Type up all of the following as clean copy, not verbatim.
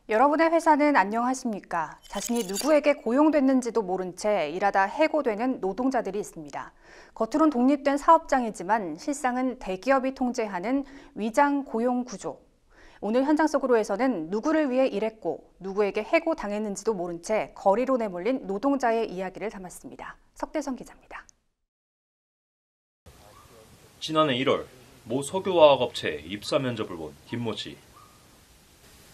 여러분의 회사는 안녕하십니까? 자신이 누구에게 고용됐는지도 모른 채 일하다 해고되는 노동자들이 있습니다. 겉으론 독립된 사업장이지만 실상은 대기업이 통제하는 위장 고용 구조. 오늘 현장 속으로에서는 누구를 위해 일했고 누구에게 해고당했는지도 모른 채 거리로 내몰린 노동자의 이야기를 담았습니다. 석대성 기자입니다. 지난해 1월 모 석유화학업체에 입사 면접을 본 김모 씨.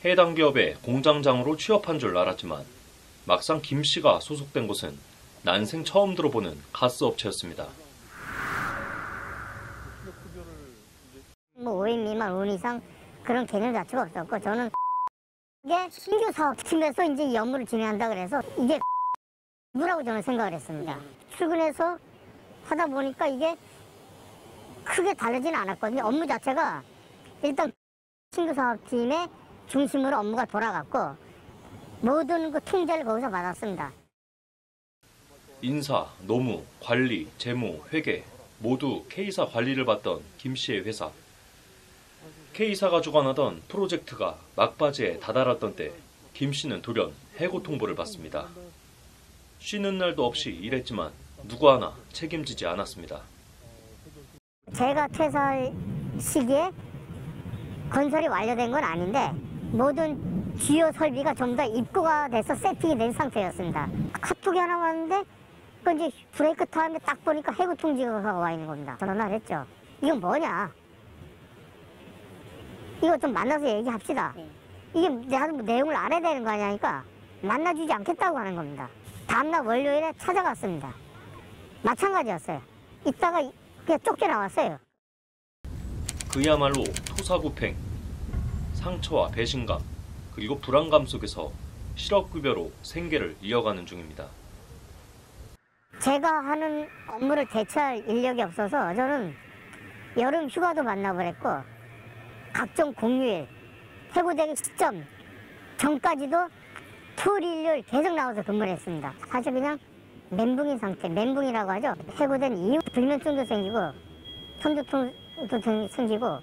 해당 기업에 공장장으로 취업한 줄 알았지만 막상 김 씨가 소속된 곳은 난생 처음 들어보는 가스업체였습니다. 5인 미만, 5인 이상 그런 개념 자체가 없었고 저는 이게 신규 사업팀에서 이제 이 업무를 진행한다 그래서 이게 뭐라고 저는 생각을 했습니다. 출근해서 하다 보니까 이게 크게 다르지는 않았거든요. 업무 자체가 일단 신규 사업팀의 중심으로 업무가 돌아갔고 모든 그 통제를 거기서 받았습니다. 인사, 노무, 관리, 재무, 회계 모두 K사 관리를 받던 김 씨의 회사. K사가 주관하던 프로젝트가 막바지에 다다랐던 때 김 씨는 돌연 해고 통보를 받습니다. 쉬는 날도 없이 일했지만 누구 하나 책임지지 않았습니다. 제가 퇴사 시기에 건설이 완료된 건 아닌데 모든 주요 설비가 좀 더 입고가 돼서 세팅이 된 상태였습니다. 카톡이 하나 왔는데 그 이제 브레이크 타임에 딱 보니까 해고 통지가 와 있는 겁니다. 전화를 했죠. 이건 뭐냐? 이거 좀 만나서 얘기합시다. 이게 내가 내용을 알아야 되는 거 아니니까 만나주지 않겠다고 하는 겁니다. 다음날 월요일에 찾아갔습니다. 마찬가지였어요. 이따가 그냥 쫓겨나왔어요. 그야말로 토사구팽, 상처와 배신감, 그리고 불안감 속에서 실업급여로 생계를 이어가는 중입니다. 제가 하는 업무를 대체할 인력이 없어서 저는 여름 휴가도 만나버렸고 각종 공휴일, 해고되기 시점 전까지도 토요일, 일요일 계속 나와서 근무를 했습니다. 사실 그냥 멘붕인 상태, 멘붕이라고 하죠. 해고된 이후 불면증도 생기고 편두통도 생기고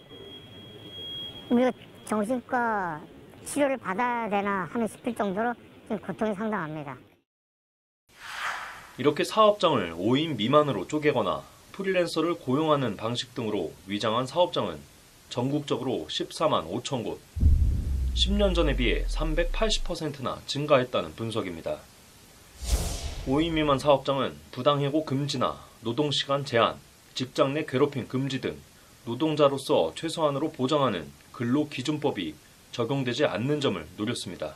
우리가 정신과 치료를 받아야 되나 하는 싶을 정도로 지금 고통이 상당합니다. 이렇게 사업장을 5인 미만으로 쪼개거나 프리랜서를 고용하는 방식 등으로 위장한 사업장은 전국적으로 14만 5천 곳, 10년 전에 비해 380%나 증가했다는 분석입니다. 5인 미만 사업장은 부당해고 금지나 노동시간 제한, 직장 내 괴롭힘 금지 등 노동자로서 최소한으로 보장하는 근로기준법이 적용되지 않는 점을 노렸습니다.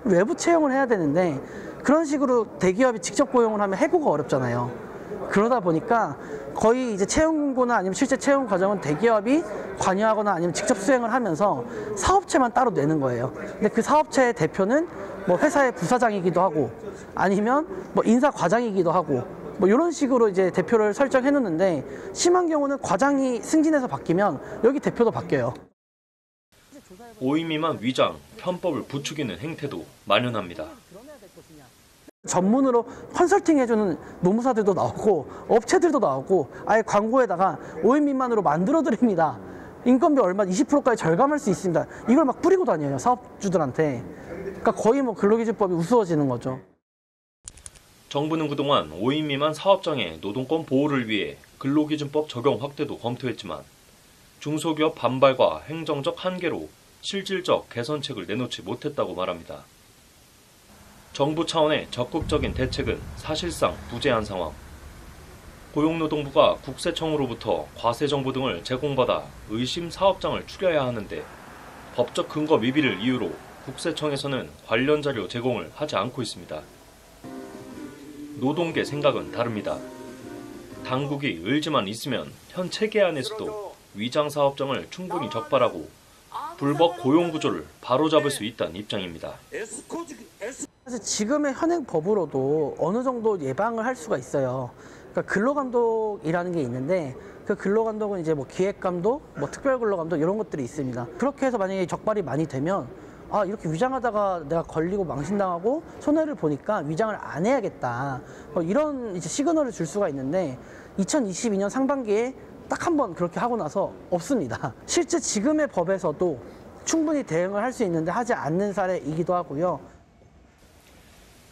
외부 채용을 해야 되는데 그런 식으로 대기업이 직접 고용을 하면 해고가 어렵잖아요. 그러다 보니까 거의 이제 채용 공고나 아니면 실제 채용 과정은 대기업이 관여하거나 아니면 직접 수행을 하면서 사업체만 따로 내는 거예요. 근데 그 사업체의 대표는 뭐 회사의 부사장이기도 하고 아니면 뭐 인사과장이기도 하고 뭐 이런 식으로 이제 대표를 설정해 놓는데 심한 경우는 과장이 승진해서 바뀌면 여기 대표도 바뀌어요. 5인 미만 위장, 편법을 부추기는 행태도 만연합니다. 전문으로 컨설팅 해주는 노무사들도 나오고 업체들도 나오고 아예 광고에다가 5인 미만으로 만들어 드립니다. 인건비 얼마 20%까지 절감할 수 있습니다. 이걸 막 뿌리고 다녀요, 사업주들한테. 그러니까 거의 뭐 근로기준법이 우스워지는 거죠. 정부는 그동안 5인 미만 사업장의 노동권 보호를 위해 근로기준법 적용 확대도 검토했지만 중소기업 반발과 행정적 한계로 실질적 개선책을 내놓지 못했다고 말합니다. 정부 차원의 적극적인 대책은 사실상 부재한 상황. 고용노동부가 국세청으로부터 과세정보 등을 제공받아 의심 사업장을 추려야 하는데 법적 근거 미비를 이유로 국세청에서는 관련 자료 제공을 하지 않고 있습니다. 노동계 생각은 다릅니다. 당국이 의지만 있으면 현 체계 안에서도 위장 사업장을 충분히 적발하고 불법 고용 구조를 바로잡을 수 있다는 입장입니다. 사실 지금의 현행 법으로도 어느 정도 예방을 할 수가 있어요. 그러니까 근로감독이라는 게 있는데 그 근로감독은 이제 뭐 기획감독, 뭐 특별근로감독 이런 것들이 있습니다. 그렇게 해서 만약에 적발이 많이 되면 아 이렇게 위장하다가 내가 걸리고 망신당하고 손해를 보니까 위장을 안 해야겠다. 뭐 이런 이제 시그널을 줄 수가 있는데 2022년 상반기에 딱 한 번 그렇게 하고 나서 없습니다. 실제 지금의 법에서도 충분히 대응을 할 수 있는데 하지 않는 사례이기도 하고요.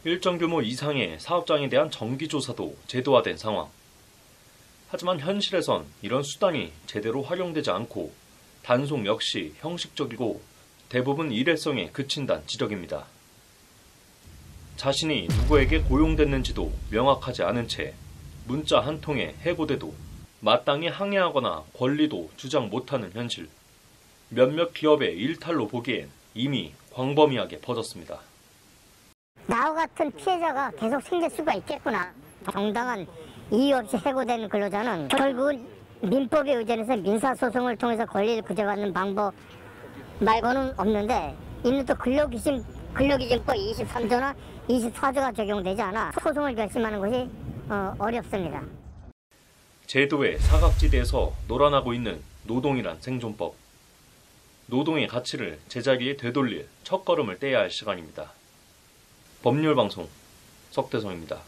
일정 규모 이상의 사업장에 대한 정기조사도 제도화된 상황. 하지만 현실에선 이런 수단이 제대로 활용되지 않고 단속 역시 형식적이고 대부분 일회성에 그친다는 지적입니다. 자신이 누구에게 고용됐는지도 명확하지 않은 채 문자 한 통에 해고돼도 마땅히 항의하거나 권리도 주장 못하는 현실. 몇몇 기업의 일탈로 보기엔 이미 광범위하게 퍼졌습니다. 나와 같은 피해자가 계속 생길 수가 있겠구나. 정당한 이유 없이 해고된 근로자는 결국은 민법에 의존해서 민사소송을 통해서 권리를 구제받는 방법 말고는 없는데, 이는 또 근로기준법 23조나 24조가 적용되지 않아 소송을 결심하는 것이 어렵습니다. 제도의 사각지대에서 놀아나고 있는 노동이란 생존법. 노동의 가치를 제자리에 되돌릴 첫걸음을 떼야 할 시간입니다. 법률방송 석대성입니다.